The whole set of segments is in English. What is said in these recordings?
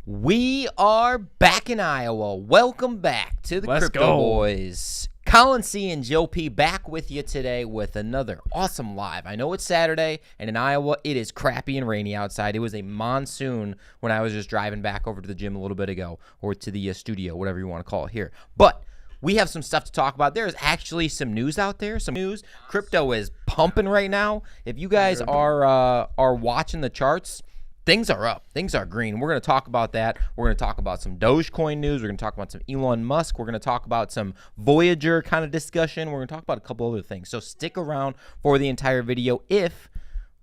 We are back in Iowa. Welcome back to the Let's Crypto go. Boys. Colin C. and Joe P. back with you today with another awesome live. I know it's Saturday, and in Iowa, it is crappy and rainy outside. It was a monsoon when I was just driving back over to the gym a little bit ago, or to the studio, whatever you want to call it here. But we have some stuff to talk about. There's actually some news out there. Some news. Crypto is pumping right now. If you guys are watching the charts, things are up. Things are green. We're going to talk about that. We're going to talk about some Dogecoin news. We're going to talk about some Elon Musk. We're going to talk about some Voyager kind of discussion. We're going to talk about a couple other things. So stick around for the entire video if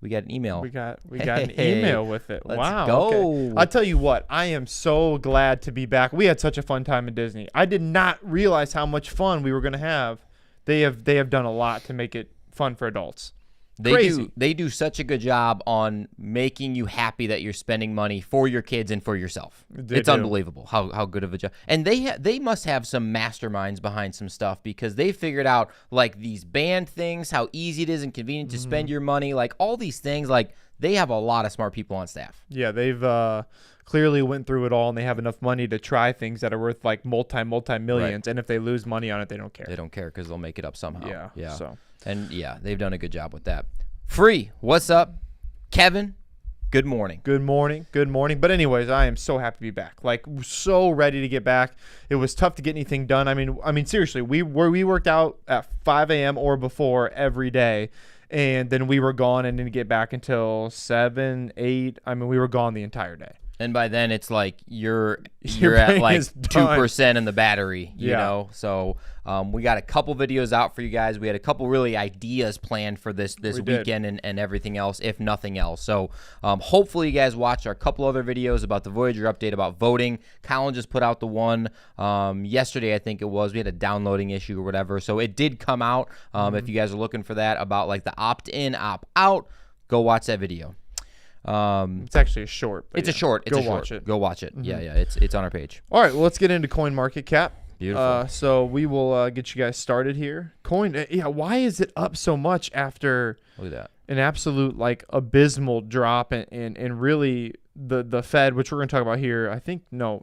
we got an email. We got an email with it. Let's wow. go. Okay. I'll tell you what, I am so glad to be back. We had such a fun time in Disney. I did not realize how much fun we were going to have. They have done a lot to make it fun for adults. They do such a good job on making you happy that you're spending money for your kids and for yourself. It's unbelievable how good of a job. And they must have some masterminds behind some stuff, because they figured out like these band things, how easy it is and convenient to spend your money, like all these things. Like they have a lot of smart people on staff. Yeah, they've clearly went through it all, and they have enough money to try things that are worth like multi-millions. Right. And if they lose money on it, they don't care. They don't care because they'll make it up somehow. Yeah. So. And yeah, they've done a good job with that. Free, what's up? Kevin, good morning. Good morning. But anyways, I am so happy to be back. Like, so ready to get back. It was tough to get anything done. I mean, seriously, we worked out at 5 a.m. or before every day, and then we were gone and didn't get back until 7, 8. I mean, we were gone the entire day. And by then it's like you're at like 2% in the battery, you know? So we got a couple videos out for you guys. We had a couple really ideas planned for this weekend and everything else, if nothing else. So hopefully you guys watched our couple other videos about the Voyager update, about voting. Colin just put out the one yesterday, I think it was. We had a downloading issue or whatever. So it did come out. If you guys are looking for that, about like the opt-in, opt-out, go watch that video. It's actually a short. It's a short. Go watch it. Yeah, it's on our page. All right, well, let's get into CoinMarketCap. Beautiful. So we will get you guys started here. Why is it up so much after look at that, an absolute like abysmal drop and really the Fed, which we're going to talk about here,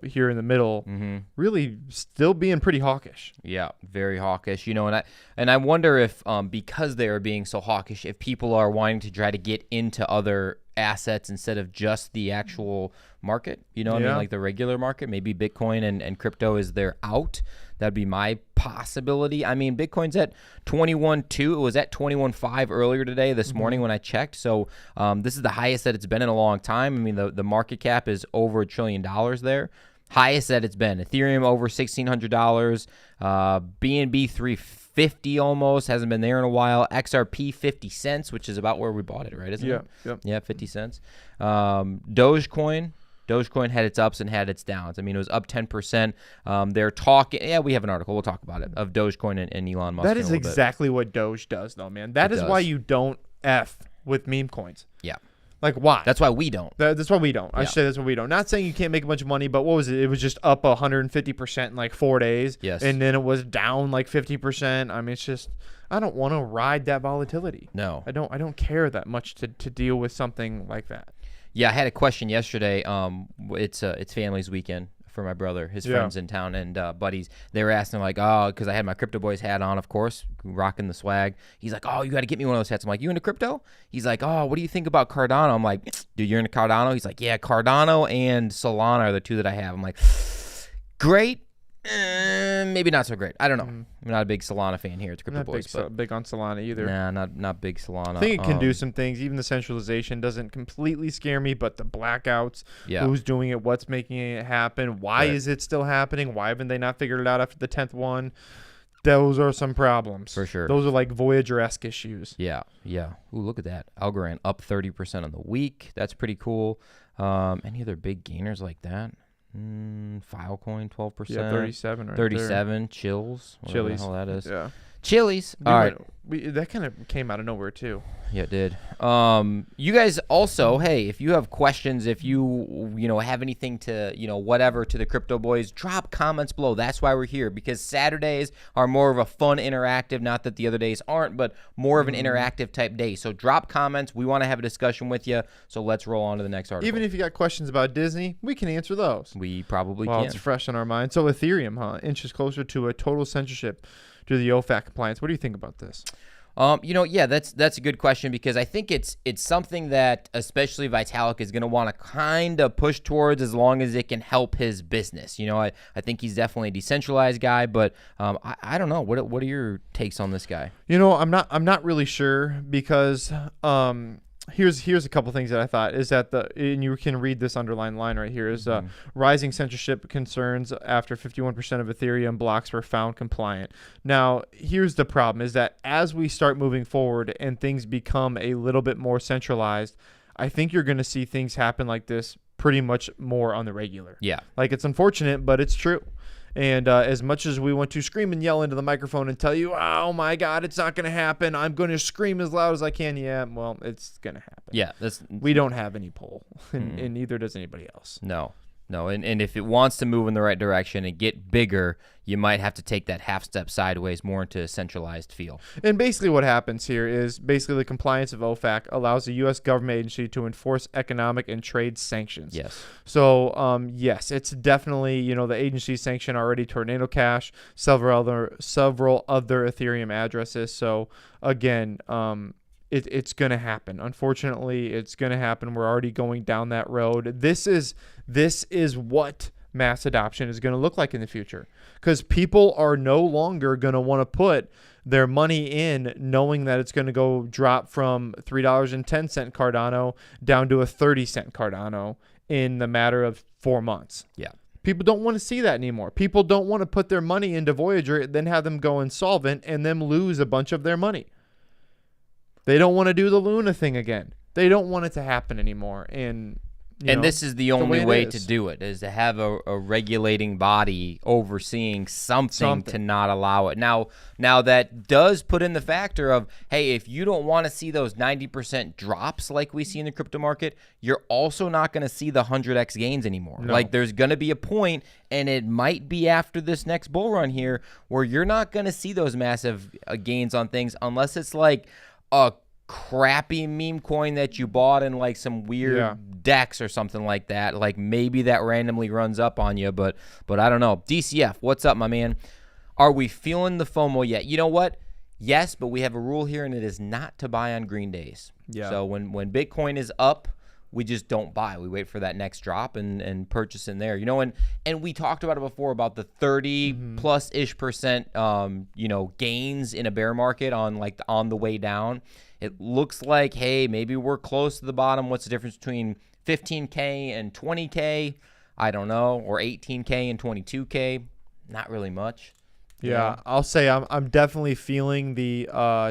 here in the middle, really still being pretty hawkish. Yeah, very hawkish. You know, and I wonder if because they are being so hawkish, if people are wanting to try to get into other assets instead of just the actual market, you know what I mean, like the regular market. Maybe Bitcoin and crypto is their out. That'd be my possibility. I mean, Bitcoin's at 21.2. It was at 21.5 earlier today, this morning when I checked. So this is the highest that it's been in a long time. I mean, the market cap is over $1 trillion there. Highest that it's been. Ethereum over $1,600. BNB 350 almost, hasn't been there in a while. XRP 50 cents, which is about where we bought it, right? Isn't it? Yep. Yeah, 50 cents. Dogecoin had its ups and had its downs. I mean, it was up 10%. They're talking. Yeah, we have an article. We'll talk about it, of Dogecoin and Elon Musk. That is exactly what Doge does, though, man. That is why you don't F with meme coins. Yeah. Like, why? That's why we don't. That's why we don't. I should say that's why we don't. Not saying you can't make a bunch of money, but what was it? It was just up 150% in like 4 days. Yes. And then it was down like 50%. I mean, it's just, I don't want to ride that volatility. No. I don't care that much to deal with something like that. Yeah, I had a question yesterday. It's family's weekend for my brother, his friends in town and buddies. They were asking like, oh, because I had my Crypto Boys hat on, of course, rocking the swag. He's like, oh, you got to get me one of those hats. I'm like, you into crypto? He's like, oh, what do you think about Cardano? I'm like, dude, you're into Cardano? He's like, yeah, Cardano and Solana are the two that I have. I'm like, great. Maybe not so great. I don't know. I'm not a big Solana fan here at Crypto Boys. Not big on Solana either. Nah, not big Solana. I think it can do some things. Even the centralization doesn't completely scare me, but the blackouts, who's doing it, what's making it happen, why is it still happening, why haven't they not figured it out after the 10th one? Those are some problems. For sure. Those are like Voyager-esque issues. Yeah. Ooh, look at that. Algorand up 30% on the week. That's pretty cool. Any other big gainers like that? Filecoin 12%. Yeah, 37 right 37 there. Chills. Chili's. The hell that is. Yeah. Chili's. All right. That kind of came out of nowhere too. Yeah, it did. You guys also, hey, if you have questions, if you have anything to, whatever to the Crypto Boys, drop comments below. That's why we're here, because Saturdays are more of a fun interactive, not that the other days aren't, but more of an interactive type day. So drop comments. We want to have a discussion with you. So let's roll on to the next article. Even if you got questions about Disney, we can answer those. We probably Well, can. it's fresh in our mind. So Ethereum, inches closer to a total censorship due to the OFAC compliance. What do you think about this? Yeah, that's a good question, because I think it's something that especially Vitalik is going to want to kind of push towards as long as it can help his business. I think he's definitely a decentralized guy, but I don't know. What are your takes on this guy? I'm not really sure, because here's a couple things that I thought is that and you can read this underlined line right here is rising censorship concerns after 51% of Ethereum blocks were found compliant. Now, here's the problem is that as we start moving forward and things become a little bit more centralized, I think you're going to see things happen like this pretty much more on the regular. Yeah. Like, it's unfortunate, but it's true. And as much as we want to scream and yell into the microphone and tell you, oh, my God, it's not going to happen, I'm going to scream as loud as I can. Yeah, well, it's going to happen. Yeah. We don't have any pull, and neither does anybody else. No. And if it wants to move in the right direction and get bigger, you might have to take that half step sideways more into a centralized feel. And basically what happens here is basically the compliance of OFAC allows the U.S. government agency to enforce economic and trade sanctions. Yes. So, yes, it's definitely, the agency sanctioned already Tornado Cash, several other Ethereum addresses. So, again, it's going to happen. Unfortunately, it's going to happen. We're already going down that road. This is what mass adoption is going to look like in the future, because people are no longer going to want to put their money in knowing that it's going to go drop from $3.10 Cardano down to a 30-cent Cardano in the matter of 4 months. Yeah. People don't want to see that anymore. People don't want to put their money into Voyager, then have them go insolvent and then lose a bunch of their money. They don't want to do the Luna thing again. They don't want it to happen anymore. And this is the only way to do it, is to have a regulating body overseeing something to not allow it. Now that does put in the factor of, hey, if you don't want to see those 90% drops like we see in the crypto market, you're also not going to see the 100x gains anymore. No. Like, there's going to be a point, and it might be after this next bull run here, where you're not going to see those massive gains on things unless it's like a crappy meme coin that you bought in like some weird DEX or something like that. Like, maybe that randomly runs up on you, but I don't know. DCF, what's up, my man? Are we feeling the FOMO yet? You know what? Yes, but we have a rule here, and it is not to buy on green days. Yeah. So when Bitcoin is up, we just don't buy. We wait for that next drop and purchase in there. And we talked about it before about the 30+% gains in a bear market on the way down. It looks like, hey, maybe we're close to the bottom. What's the difference between 15K and 20K? I don't know. Or 18K and 22K? Not really much. Yeah, I'll say I'm definitely feeling the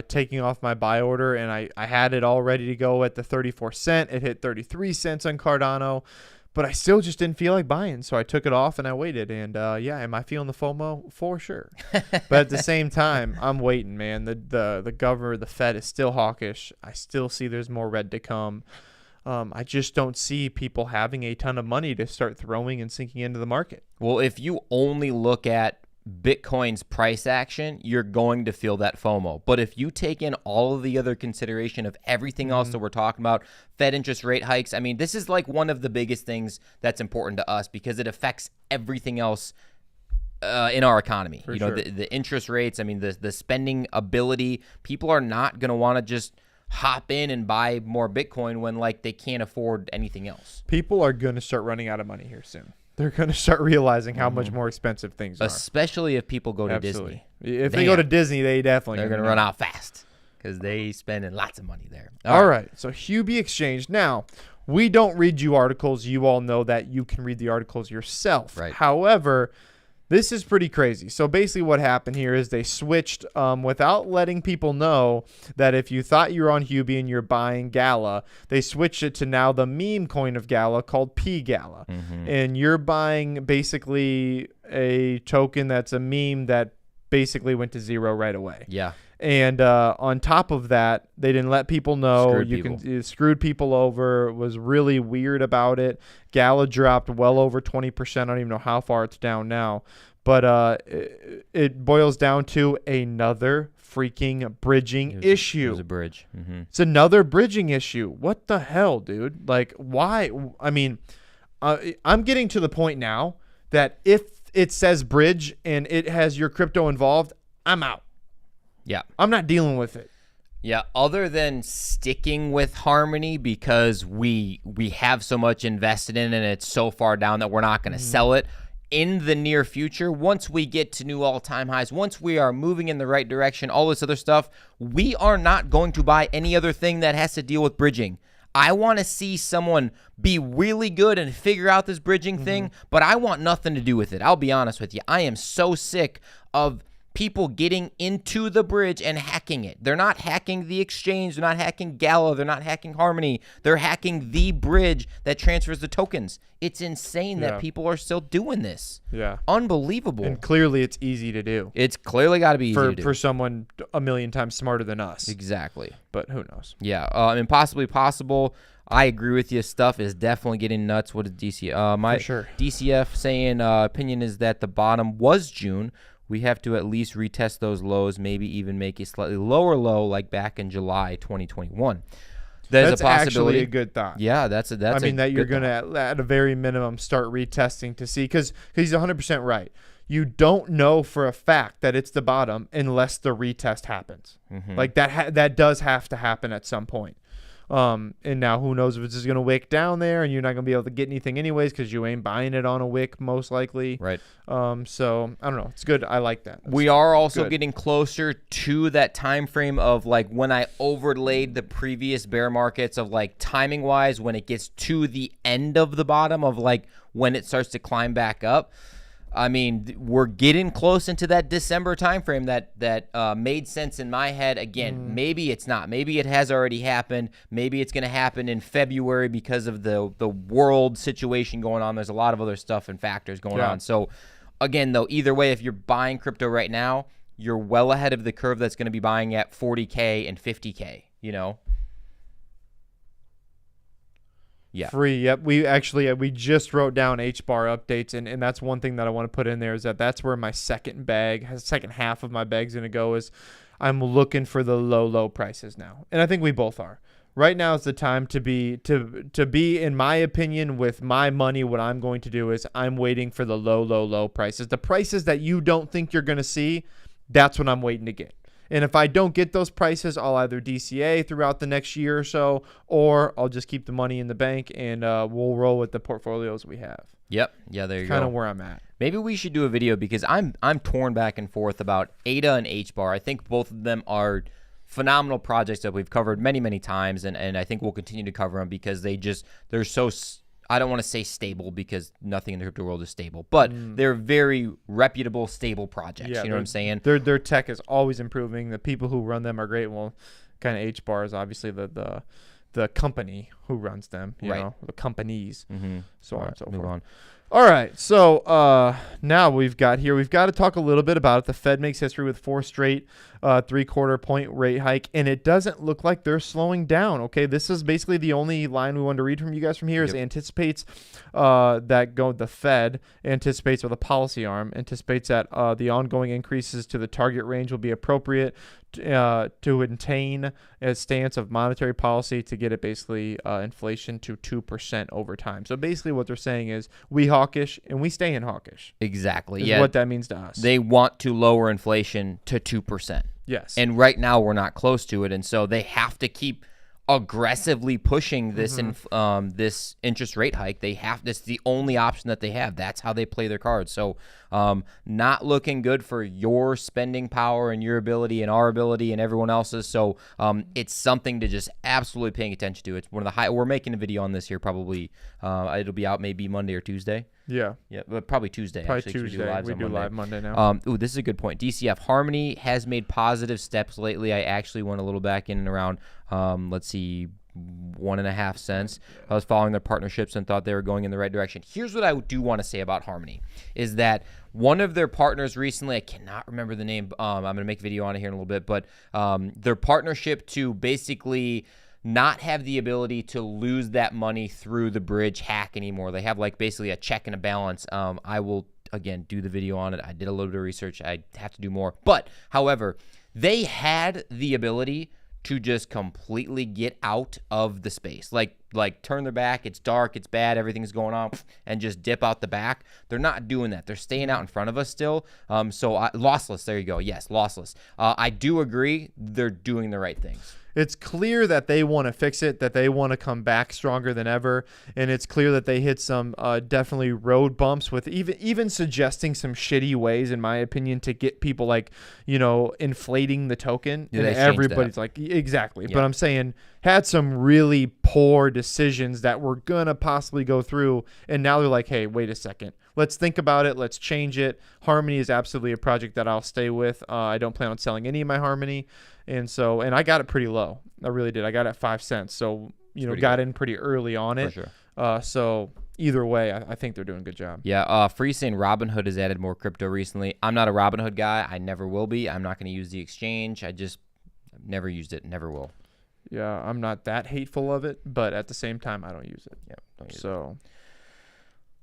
taking off my buy order, and I had it all ready to go at the 34 cent. It hit 33 cents on Cardano, but I still just didn't feel like buying, so I took it off and I waited. And am I feeling the FOMO? For sure. But at the same time, I'm waiting, man. The governor, the Fed is still hawkish. I still see there's more red to come. I just don't see people having a ton of money to start throwing and sinking into the market. Well, if you only look at Bitcoin's price action, you're going to feel that FOMO. But if you take in all of the other consideration of everything else that we're talking about, Fed interest rate hikes, I mean, this is like one of the biggest things that's important to us because it affects everything else in our economy. For sure. The interest rates, I mean, the spending ability. People are not going to want to just hop in and buy more Bitcoin when like they can't afford anything else. People are going to start running out of money here soon. They're going to start realizing how much more expensive things are. Especially if people go to Disney. If they go to Disney, they definitely they're going to run out fast because they spending lots of money there. All right. So Huobi Exchange. Now, we don't read you articles. You all know that you can read the articles yourself. Right. However, this is pretty crazy. So basically what happened here is they switched without letting people know that if you thought you were on Huobi and you're buying Gala, they switched it to now the meme coin of Gala called P Gala. And you're buying basically a token that's a meme that basically went to zero right away. Yeah. And on top of that, they didn't let people know. It screwed people over. Was really weird about it. Gala dropped well over 20%. I don't even know how far it's down now. But it boils down to another freaking bridging issue. It was a bridge. Mm-hmm. It's another bridging issue. What the hell, dude? Like, why? I mean, I'm getting to the point now that if it says bridge and it has your crypto involved, I'm out. Yeah. I'm not dealing with it. Yeah, other than sticking with Harmony because we have so much invested in it and it's so far down that we're not going to sell it in the near future. Once we get to new all-time highs, once we are moving in the right direction, all this other stuff, we are not going to buy any other thing that has to deal with bridging. I want to see someone be really good and figure out this bridging thing, but I want nothing to do with it. I'll be honest with you. I am so sick of people getting into the bridge and hacking it. They're not hacking the exchange. They're not hacking Gala. They're not hacking Harmony. They're hacking the bridge that transfers the tokens. It's insane that people are still doing this. Yeah. Unbelievable. And clearly it's easy to do. It's clearly got to be easy to do. For someone a million times smarter than us. Exactly. But who knows? Yeah. Impossibly possible. I agree with you. Stuff is definitely getting nuts. What is DCF? For sure. DCF saying opinion is that the bottom was June. We have to at least retest those lows, maybe even make a slightly lower low like back in July 2021. That's a possibility. Actually a good thought. Yeah, that's I mean, that you're going to, at a very minimum, start retesting to see. Because he's 100% right. You don't know for a fact that it's the bottom unless the retest happens. Like, that does have to happen at some point. And now who knows if it's just going to wick down there and you're not going to be able to get anything anyways because you ain't buying it on a wick most likely. Right. So I don't know. It's good. I like that. We are also getting closer to that time frame of like when I overlaid the previous bear markets of like timing wise when it gets to the end of the bottom of like when it starts to climb back up. I mean, we're getting close into that December timeframe that made sense in my head. Again, maybe it's not. Maybe it has already happened. Maybe it's going to happen in February because of the world situation going on. There's a lot of other stuff and factors going on. So, again, though, either way, if you're buying crypto right now, you're well ahead of the curve that's going to be buying at 40K and 50K, you know? Yeah. Free. Yep. We just wrote down H-bar updates, and that's one thing that I want to put in there is that's where my second half of my bag's going to go is I'm looking for the low prices now. And I think we both are. Right now is the time to be, in my opinion, with my money, what I'm going to do is I'm waiting for the low prices. The prices that you don't think you're going to see, that's what I'm waiting to get. And if I don't get those prices, I'll either DCA throughout the next year or so, or I'll just keep the money in the bank and we'll roll with the portfolios we have. Yep. Yeah, there you go. Kind of where I'm at. Maybe we should do a video because I'm torn back and forth about ADA and H-bar. I think both of them are phenomenal projects that we've covered many, many times, and I think we'll continue to cover them because they're so I don't want to say stable because nothing in the crypto world is stable, but they're very reputable, stable projects. Yeah, you know what I'm saying? Their tech is always improving. The people who run them are great. Well, kind of H-bar is obviously the company who runs them, you know, the companies, so on and so forth. Move on. All right, so now we've got to talk a little bit about it. The Fed makes history with 4 straight 3/4 point rate hike, and it doesn't look like they're slowing down. Okay, this is basically the only line we wanted to read from you guys from here is anticipates the Fed anticipates, or the policy arm anticipates that the ongoing increases to the target range will be appropriate to maintain a stance of monetary policy to get it basically inflation to 2% over time. So basically what they're saying is we hawkish and we stay in hawkish. Exactly. Is what that means to us. They want to lower inflation to 2%. Yes. And right now we're not close to it, and so they have to keep aggressively pushing this this interest rate hike. This is the only option that they have. That's how they play their cards. So not looking good for your spending power and your ability and our ability and everyone else's. So it's something to just absolutely paying attention to. It's one of the we're making a video on this here probably. It'll be out maybe Monday or Tuesday. Yeah, but probably Tuesday. Probably actually, Tuesday. We do live Monday now. This is a good point. DCF Harmony has made positive steps lately. I actually went a little back in and around. Let's see, 1.5 cents. I was following their partnerships and thought they were going in the right direction. Here's what I do want to say about Harmony is that one of their partners recently, I cannot remember the name. I'm going to make a video on it here in a little bit, but their partnership to basically not have the ability to lose that money through the bridge hack anymore. They have like basically a check and a balance. I will, again, do the video on it. I did a little bit of research. I have to do more. But, however, they had the ability to just completely get out of the space. Like turn their back, it's dark, it's bad, everything's going on, and just dip out the back. They're not doing that. They're staying out in front of us still. Lossless, there you go. Yes, lossless. I do agree they're doing the right things. It's clear that they want to fix it, that they want to come back stronger than ever, and it's clear that they hit some definitely road bumps with even suggesting some shitty ways, in my opinion, to get people like, inflating the token. Yeah, and everybody's like, exactly. Yeah. But I'm saying had some really poor decisions that were gonna possibly go through, and now they're like, hey, wait a second. Let's think about it. Let's change it. Harmony is absolutely a project that I'll stay with. I don't plan on selling any of my Harmony. And I got it pretty low. I really did. I got it at 5 cents. So, got in pretty early on it. For sure. So either way, I think they're doing a good job. Yeah. Free saying Robinhood has added more crypto recently. I'm not a Robinhood guy. I never will be. I'm not going to use the exchange. I've never used it. Never will. Yeah. I'm not that hateful of it, but at the same time, I don't use it. Yeah. Don't use it.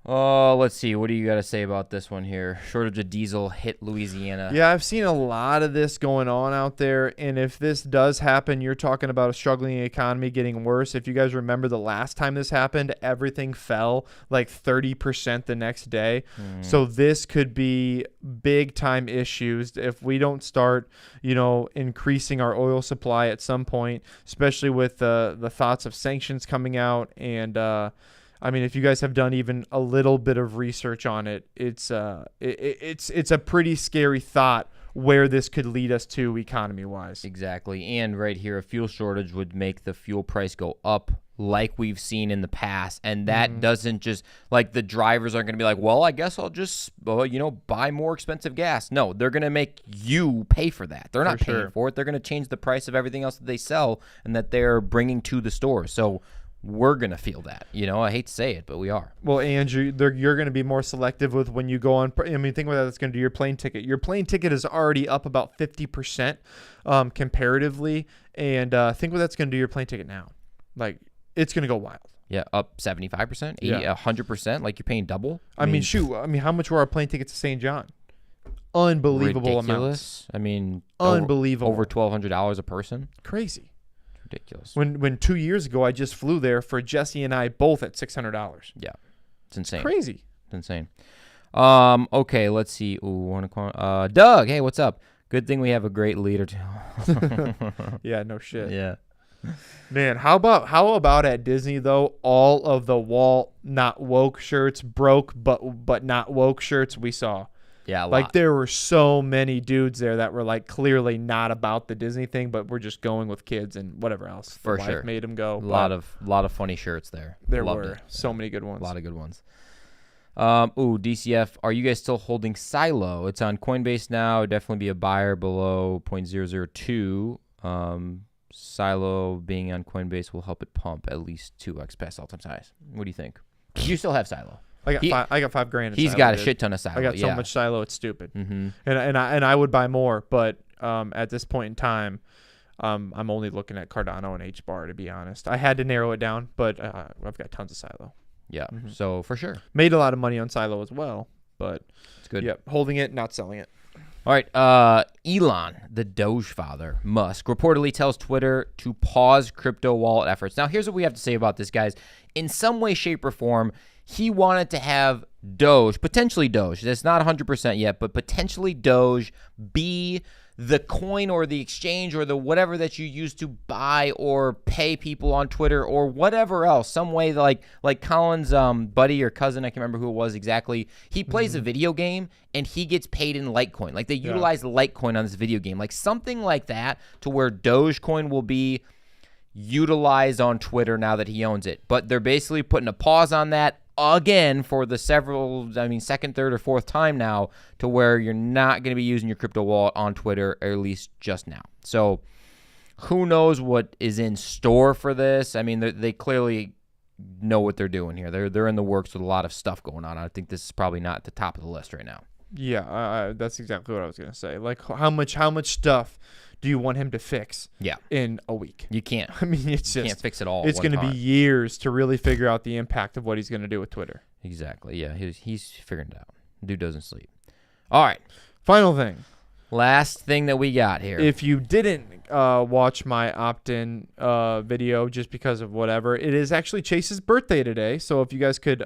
Let's see. What do you got to say about this one here? Shortage of diesel hit Louisiana. Yeah, I've seen a lot of this going on out there. And if this does happen, you're talking about a struggling economy getting worse. If you guys remember the last time this happened, everything fell like 30% the next day. So this could be big time issues if we don't start, increasing our oil supply at some point, especially with the thoughts of sanctions coming out. And, if you guys have done even a little bit of research on it, it's a pretty scary thought where this could lead us to economy-wise. Exactly. And right here, a fuel shortage would make the fuel price go up like we've seen in the past. And that doesn't just, like, the drivers aren't going to be like, well, I guess I'll just, buy more expensive gas. No, they're going to make you pay for that. They're not paying for it. They're going to change the price of everything else that they sell and that they're bringing to the store. So we're going to feel that. I hate to say it, but we are. Well, Andrew, you're going to be more selective with when you go on. Think about that. That's going to do your plane ticket. Your plane ticket is already up about 50% comparatively. And think what that's going to do your plane ticket now. Like, it's going to go wild. Yeah, up 75%, 80, 100%. Like, you're paying double. I mean, shoot. How much were our plane tickets to St. John? Unbelievable ridiculous amounts. Unbelievable. Over $1,200 a person. Crazy. Ridiculous. When 2 years ago I just flew there for Jesse and I both at $600. Yeah, it's insane. Crazy. It's insane. Okay, let's see. Doug, hey, what's up? Good thing we have a great leader too. Yeah, no shit. Yeah. Man, how about at Disney though? All of the Walt not woke shirts, broke but not woke shirts we saw. Yeah, like there were so many dudes there that were like clearly not about the Disney thing, but we're just going with kids and whatever else. For sure, made them go. A lot of funny shirts there. There were so many good ones. A lot of good ones. DCF, are you guys still holding Silo? It's on Coinbase now. Definitely be a buyer below 0.002. Silo being on Coinbase will help it pump at least 2x past all-time highs. What do you think? You still have Silo? I got $5,000. He's Silo, got a shit ton of Silo. I got so much Silo, it's stupid. Mm-hmm. And I would buy more, but at this point in time, I'm only looking at Cardano and HBAR, to be honest. I had to narrow it down, but I've got tons of Silo. Yeah, so for sure. Made a lot of money on Silo as well, but it's good. Yeah, holding it, not selling it. All right, Elon, the Dogefather, Musk, reportedly tells Twitter to pause crypto wallet efforts. Now, here's what we have to say about this, guys. In some way, shape, or form, he wanted to have Doge, potentially Doge, that's not 100% yet, but potentially Doge be the coin or the exchange or the whatever that you use to buy or pay people on Twitter or whatever else, some way like Colin's buddy or cousin, I can't remember who it was exactly. He plays a video game and he gets paid in Litecoin. Like they utilize Litecoin on this video game, like something like that, to where Dogecoin will be utilized on Twitter now that he owns it. But they're basically putting a pause on that again for the second, third, or fourth time now, to where you're not going to be using your crypto wallet on Twitter, or at least just now. So Who knows what is in store for this? I mean, they clearly know what they're doing here. They're in the works with a lot of stuff going on. I think this is probably not at the top of the list right now. Yeah, that's exactly what I was gonna say. Like, how much stuff do you want him to fix? Yeah. In a week, You can't. I mean, it's just Can't fix it all. it's gonna be years to really figure out the impact of what he's gonna do with Twitter. Exactly. Yeah, he's figuring it out. Dude doesn't sleep. All right. Final thing. Last thing that we got here. If you didn't watch my opt-in video just because of whatever, it is actually Chase's birthday today. So if you guys could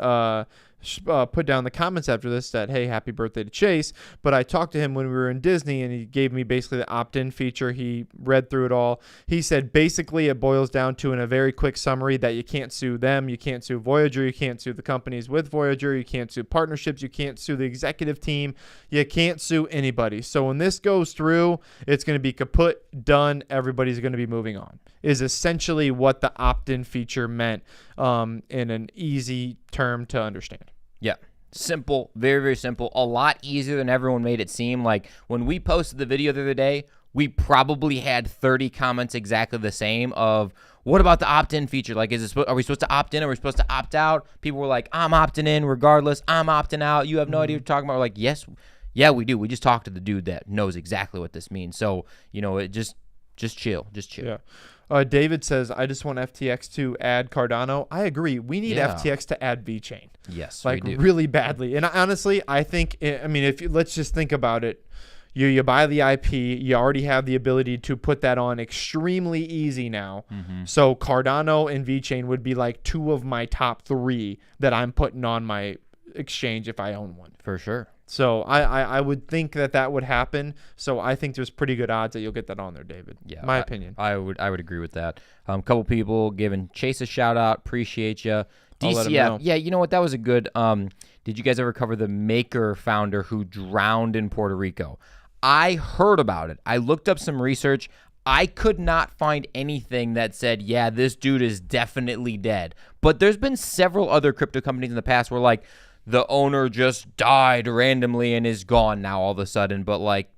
put down in the comments after this that, hey, happy birthday to Chase. But I talked to him when we were in Disney, and he gave me basically the opt-in feature. He read through it all. He said basically it boils down to, in a very quick summary, that you can't sue them, you can't sue Voyager, you can't sue the companies with Voyager, you can't sue partnerships, you can't sue the executive team, you can't sue anybody. So when this goes through, it's going to be kaput, done, everybody's going to be moving on, is essentially what the opt-in feature meant in an easy term to understand. Yeah. Simple. Very, very simple. A lot easier than everyone made it seem. Like, when we posted the video the other day, we probably had 30 comments exactly the same of, what about the opt-in feature? Like, are we supposed to opt in? Are we supposed to opt out? People were like, I'm opting in regardless. I'm opting out. You have no idea what you're talking about. We're like, yes. Yeah, we do. We just talked to the dude that knows exactly what this means. So, it just chill. Just chill. Yeah. David says, I just want FTX to add Cardano. I agree. We need FTX to add VeChain. Yes, like, we do. really badly. And honestly, I think, let's just think about it. You buy the IP, you already have the ability to put that on extremely easy now. Mm-hmm. So Cardano and VeChain would be like two of my top three that I'm putting on my exchange if I own one. For sure. So I would think that would happen. So I think there's pretty good odds that you'll get that on there, David. Yeah, my opinion. I would agree with that. A couple people giving Chase a shout out. Appreciate you. DCF. Yeah, you know what? That was a good. Did you guys ever cover the Maker founder who drowned in Puerto Rico? I heard about it. I looked up some research. I could not find anything that said, yeah, this dude is definitely dead. But there's been several other crypto companies in the past where, like, the owner just died randomly and is gone now all of a sudden. But, like,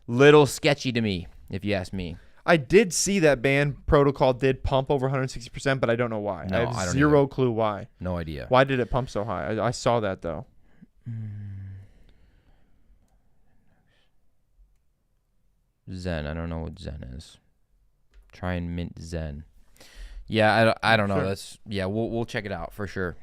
little sketchy to me, if you ask me. I did see that Band Protocol did pump over 160%, but I don't know why. No, I have zero clue why. No idea. Why did it pump so high? I saw that, though. Zen. I don't know what Zen is. Try and mint Zen. Yeah, I don't know. Sure. That's we'll check it out for sure.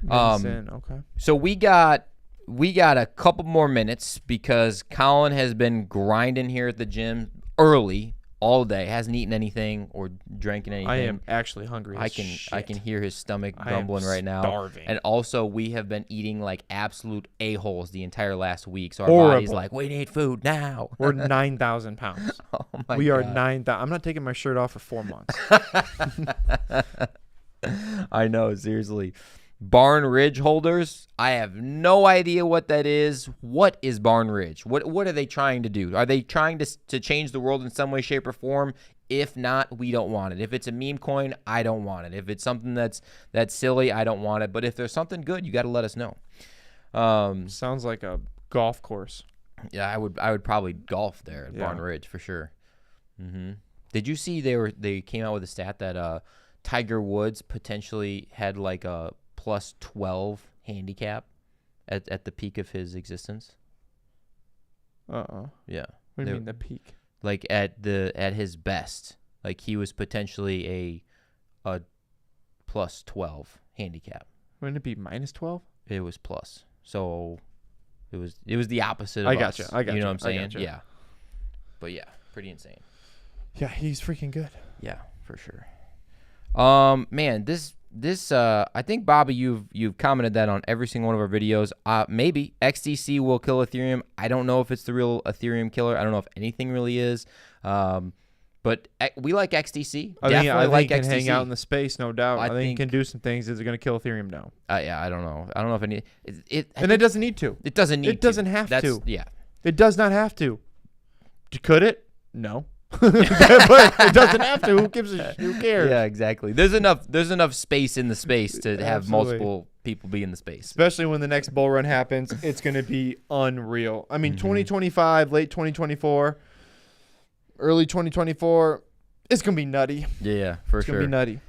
Zen, okay. So we got a couple more minutes because Colin has been grinding here at the gym early all day. Hasn't eaten anything or drinking anything. I am actually hungry. I can hear his stomach grumbling right now. Starving. And also, we have been eating like absolute a-holes the entire last week. So our Horrible. body's like, we need food now. We're 9,000 pounds. Oh my we are God. 9,000. I'm not taking my shirt off for 4 months. I know, seriously. Barn Ridge holders, I have no idea what that is. What is Barn Ridge? What are they trying to do? Are they trying to change the world in some way, shape, or form? If not, we don't want it. If it's a meme coin, I don't want it. If it's something that's silly, I don't want it. But if there's something good, you got to let us know. Sounds like a golf course. Yeah, I would probably golf there at Barn Ridge for sure. Mm-hmm. Did you see they came out with a stat that Tiger Woods potentially had like a plus 12 handicap at the peak of his existence? Yeah. What do you mean the peak? Like at his best, like he was potentially a plus 12 handicap. Wouldn't it be minus 12? It was plus. So it was the opposite of I us. gotcha. You know what I'm saying? Gotcha. Yeah. But yeah, pretty insane. Yeah, he's freaking good. Yeah, for sure. Man, this I think, Bobby, you've commented that on every single one of our videos. Maybe XDC will kill Ethereum. I don't know if it's the real Ethereum killer. I don't know if anything really is. But we like XDC. I Definitely think XDC. can hang out in the space, no doubt. I think he think can do some things. Is it going to kill Ethereum? No. Yeah, I don't know. I don't know if any. It doesn't need to. It doesn't need. It doesn't have to. Yeah. It does not have to. Could it? No. But it doesn't have to. Who cares? Yeah, exactly. There's enough space in the space to have Absolutely. multiple people be in the space. Especially when the next bull run happens, it's going to be unreal. I mean, 2025, late 2024. early 2024, it's going to be nutty. Yeah, for It's sure. going to be nutty.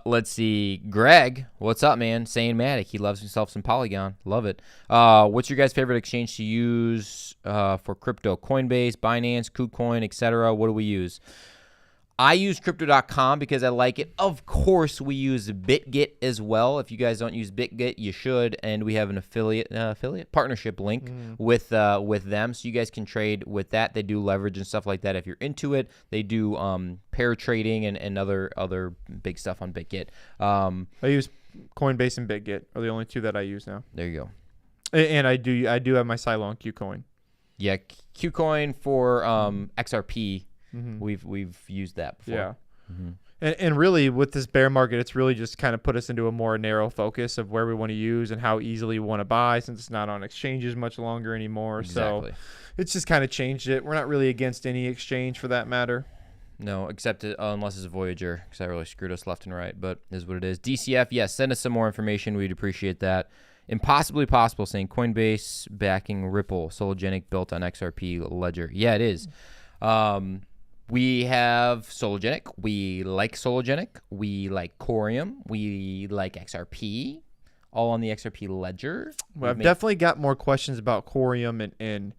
Let's see. Greg, what's up, man? Saying Matic. He loves himself some Polygon. Love it. What's your guys' favorite exchange to use for crypto? Coinbase, Binance, KuCoin, etc. What do we use? I use Crypto.com because I like it. Of course, we use BitGet as well. If you guys don't use BitGet, you should. And we have an affiliate partnership link with them, so you guys can trade with that. They do leverage and stuff like that. If you're into it, they do pair trading and other big stuff on BitGet. I use Coinbase and BitGet are the only two that I use now. There you go. And I do have my Cylon KuCoin. Yeah, KuCoin for XRP. We've used that before. Yeah. And really, with this bear market, it's really just kind of put us into a more narrow focus of where we want to use and how easily we want to buy, since it's not on exchanges much longer anymore. Exactly. So it's just kind of changed it. We're not really against any exchange for that matter. No, except unless it's a Voyager, because that really screwed us left and right, but it is what it is. DCF, yes, send us some more information. We'd appreciate that. Impossibly Possible saying Coinbase backing Ripple, Sologenic built on XRP Ledger. Yeah, it is. We have Sologenic. We like Sologenic. We like Corium. We like XRP. All on the XRP Ledger. Well, I've definitely got more questions about Corium, and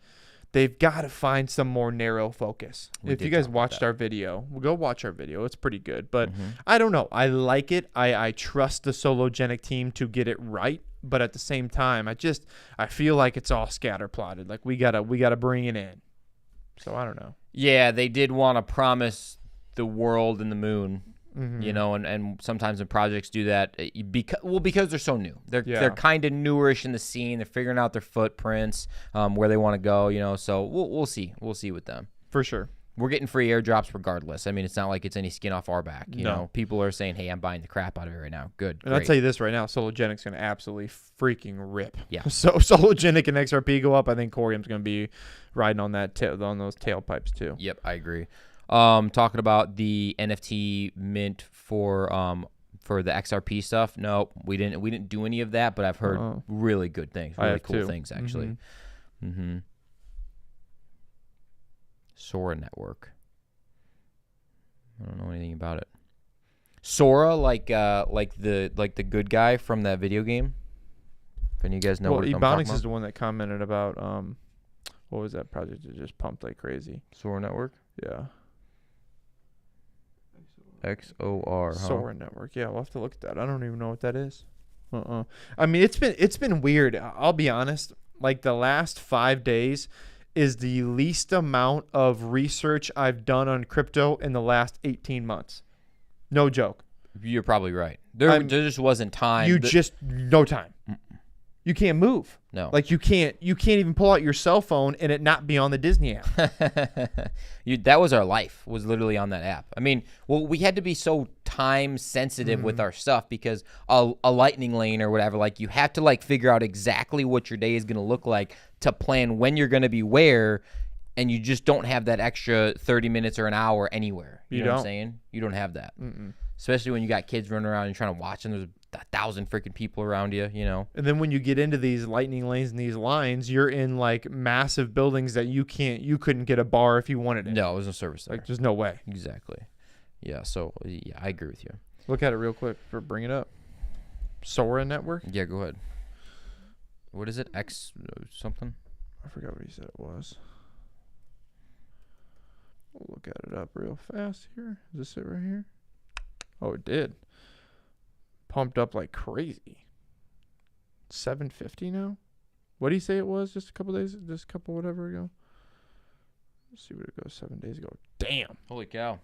they've got to find some more narrow focus. If you guys watched our video, go watch our video. It's pretty good. But I don't know. I like it. I trust the Sologenic team to get it right. But at the same time, I feel like it's all scatter plotted. Like we gotta bring it in. So I don't know. Yeah, they did want to promise the world and the moon, you know, and sometimes when projects do that, because they're so new. They're kind of newish in the scene. They're figuring out their footprints, where they want to go, you know. So we'll see. We'll see with them. For sure. We're getting free airdrops regardless. I mean, it's not like it's any skin off our back. You know, people are saying, hey, I'm buying the crap out of it right now. Good. And I'll tell you this right now, Sologenic's going to absolutely freaking rip. Yeah. So Sologenic and XRP go up. I think Corium's going to be riding on on those tailpipes too. Yep, I agree. Talking about the NFT mint for the XRP stuff. No, we didn't do any of that, but I've heard really good things, really cool things actually. Sora Network. I don't know anything about it. Sora, like the good guy from that video game. If any of you guys know what I'm talking Ebonics about. is the one that commented about what was that project that just pumped like crazy? Sora Network? Yeah. XOR, huh? Sora Network. Yeah, we'll have to look at that. I don't even know what that is. I mean, it's been weird. I'll be honest. Like the last 5 days is the least amount of research I've done on crypto in the last 18 months. No joke. You're probably right. There just wasn't time. No time. You can't move. No. Like you can't even pull out your cell phone and it not be on the Disney app. That was our life, was literally on that app. I mean, well, we had to be so time sensitive with our stuff because a lightning lane or whatever, like you have to like figure out exactly what your day is going to look like to plan when you're going to be where, and you just don't have that extra 30 minutes or an hour anywhere. You know what I'm saying? You don't have that. Especially when you got kids running around and trying to watch and there's 1,000 freaking people around you, you know. And then when you get into these lightning lanes and these lines, you're in like massive buildings that you couldn't get a bar if you wanted it. No, there's no service there. Like there's no way. Exactly. Yeah, so yeah, I agree with you. Look at it real quick for bring it up. Sora Network? Yeah, go ahead. What is it? X something? I forgot what he said it was. We'll look at it up real fast here. Is this it right here? Oh, it did. Pumped up like crazy. 750 now? What did he say it was just a couple whatever ago? Let's see what it goes 7 days ago. Damn. Holy cow.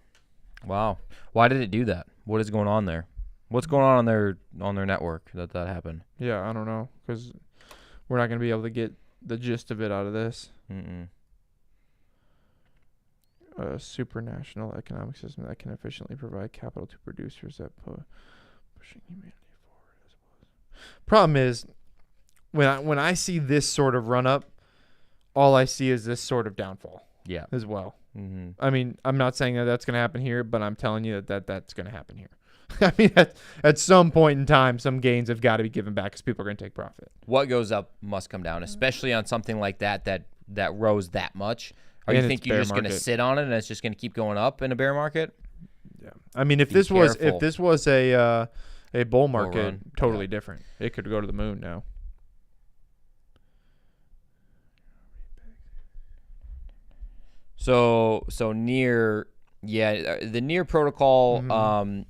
Wow. Why did it do that? What is going on there? What's going on their network that happened? Yeah, I don't know, because we're not going to be able to get the gist of it out of this. A supranational economic system that can efficiently provide capital to producers that pushing humanity forward as well. Problem is, when I see this sort of run up, all I see is this sort of downfall. Yeah. As well. I mean, I'm not saying that that's going to happen here, but I'm telling you that's going to happen here. I mean, at some point in time, some gains have got to be given back because people are going to take profit. What goes up must come down, especially on something like that rose that much. Or And you think it's you're bear just going to market. sit on it and it's just going to keep going up in a bear market? Yeah. I mean, if Be this was careful. a bull market, run. totally different. It could go to the moon now. So near, the near protocol. Mhm.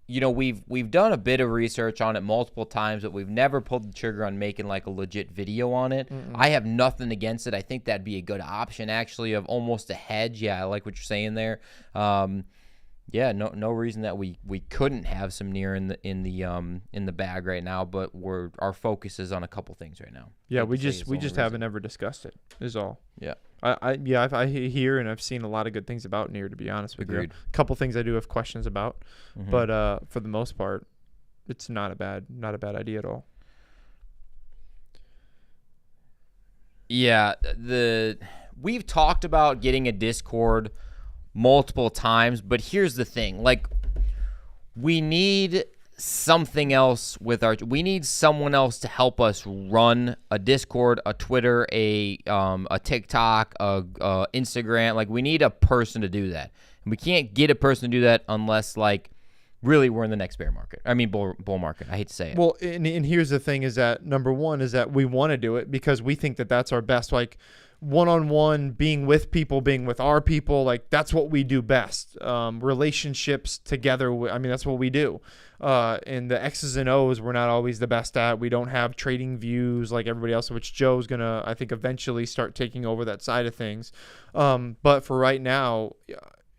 We've done a bit of research on it multiple times, but we've never pulled the trigger on making like a legit video on it. I have nothing against it. I think that'd be a good option, actually, of almost a hedge. Yeah, I like what you're saying there. No reason that we couldn't have some near in the bag right now, but our focus is on a couple things right now. Yeah, I'd we say it's just the only haven't reason. ever discussed it. Is all. Yeah. I hear and I've seen a lot of good things about near. To be honest with Agreed. you, a couple things I do have questions about, but for the most part, it's not a bad idea at all. Yeah, we've talked about getting a Discord multiple times, but here's the thing. Like, we need something else we need someone else to help us run a Discord, a Twitter, a TikTok, a Instagram. Like, we need a person to do that. And we can't get a person to do that unless, like, really we're in the next bear market. I mean, bull market. I hate to say it. Well, and here's the thing is that number one is that we want to do it because we think that that's our best, like one-on-one, being with people, being with our people, like that's what we do best. Relationships together. I mean, that's what we do. And the X's and O's we're not always the best at. We don't have trading views like everybody else, which Joe's going to, I think, eventually start taking over that side of things. But for right now,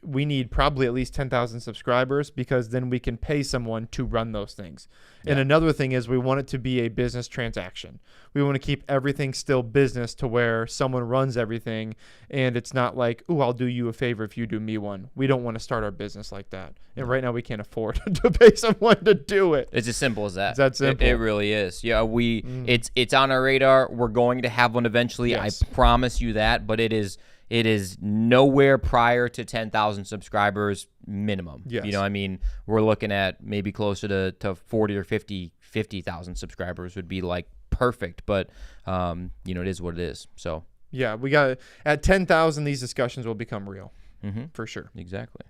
we need probably at least 10,000 subscribers because then we can pay someone to run those things. Yeah. And another thing is we want it to be a business transaction. We want to keep everything still business to where someone runs everything and it's not like, ooh, I'll do you a favor if you do me one. We don't want to start our business like that. And right now we can't afford to pay someone to do it. It's as simple as that. It's that simple. It really is. Yeah, it's on our radar. We're going to have one eventually. Yes. I promise you that, but it is nowhere prior to 10,000 subscribers minimum. Yes. You know, I mean, we're looking at maybe closer to 40 or 50,000 subscribers would be like perfect, but it is what it is. So yeah, we got at 10,000 these discussions will become real. For sure. Exactly.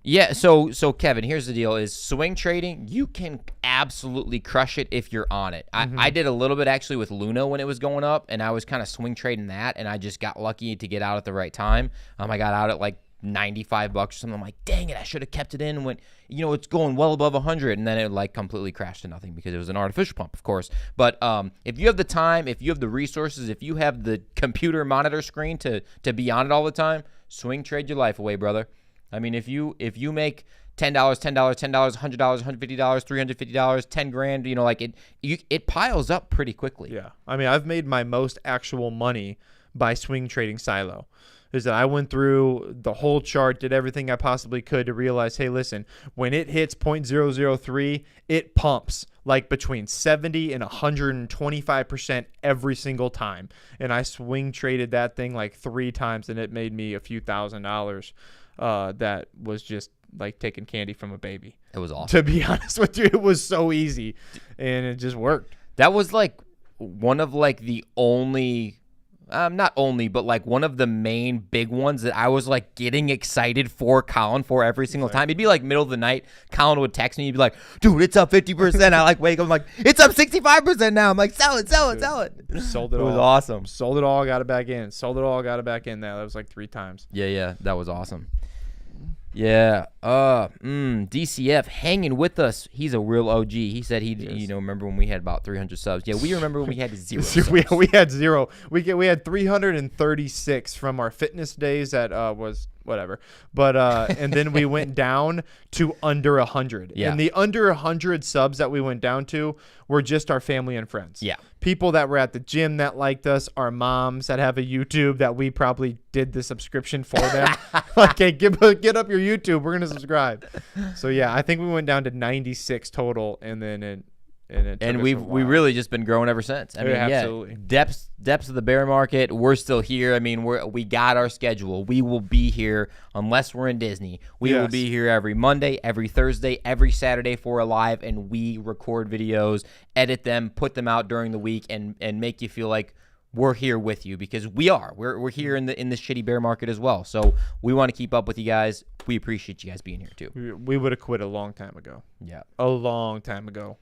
Yeah, so Kevin, here's the deal: is swing trading. You can absolutely crush it if you're on it. I did a little bit actually with Luna when it was going up, and I was kind of swing trading that, and I just got lucky to get out at the right time. I got out at like $95 or something. I'm like, dang it, I should have kept it in when it's going well above 100, and then it like completely crashed to nothing because it was an artificial pump, of course. But if you have the time, if you have the resources, if you have the computer monitor screen to be on it all the time, swing trade your life away, brother. I mean, if you make $10, $100, $150, $350, 10 grand, it piles up pretty quickly. Yeah. I mean, I've made my most actual money by swing trading silo. Is that I went through the whole chart, did everything I possibly could to realize, hey, listen, when it hits 0.003, it pumps like between 70 and 125% every single time. And I swing traded that thing like 3 times, and it made me a few $1,000s. That was just like taking candy from a baby. It was awesome. To be honest with you, it was so easy, and it just worked. That was like one of like the only, not only, but like one of the main big ones that I was like getting excited for Colin for every single time. It'd be like middle of the night. Colin would text me. He'd be like, dude, it's up 50%. I like wake up. I'm like, it's up 65% now. I'm like, sell it. Sold it all. It was awesome. Sold it all, got it back in. Sold it all, got it back in. That was like 3 times. Yeah, that was awesome. Yeah. DCF hanging with us. He's a real OG. He said remember when we had about 300 subs. Yeah, we remember when we had 0 subs. we had 0. We had 336 from our fitness days that was whatever. But and then we went down to under 100. Yeah. And the under 100 subs that we went down to were just our family and friends. Yeah. People that were at the gym that liked us, our moms that have a YouTube that we probably did the subscription for them. Like, hey, get up your YouTube. We're going to subscribe. So, yeah, I think we went down to 96 total, and then we really just been growing ever since. I mean, absolutely. Depths of the bear market. We're still here. I mean, we got our schedule. We will be here unless we're in Disney. We will be here every Monday, every Thursday, every Saturday for a live, and we record videos, edit them, put them out during the week, and make you feel like we're here with you because we're here in this shitty bear market as well. So we want to keep up with you guys. We appreciate you guys being here too. We would have quit a long time ago. Yeah, a long time ago.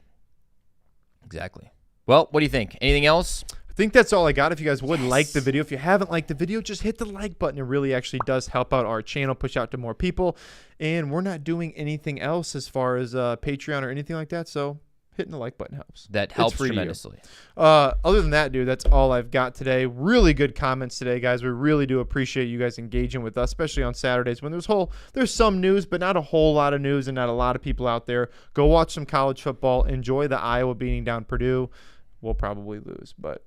Exactly. Well, what do you think? Anything else? I think that's all I got. If you guys would like the video, if you haven't liked the video, just hit the like button. It really actually does help out our channel, push out to more people. And we're not doing anything else as far as Patreon or anything like that. So hitting the like button helps. That helps tremendously. Other than that, dude, that's all I've got today. Really good comments today, guys. We really do appreciate you guys engaging with us, especially on Saturdays when there's some news, but not a whole lot of news and not a lot of people out there. Go watch some college football. Enjoy the Iowa beating down Purdue. We'll probably lose, but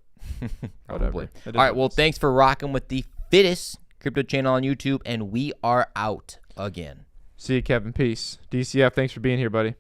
probably. All right, well, thanks for rocking with the fittest crypto channel on YouTube, and we are out again. See you, Kevin. Peace. DCF, thanks for being here, buddy.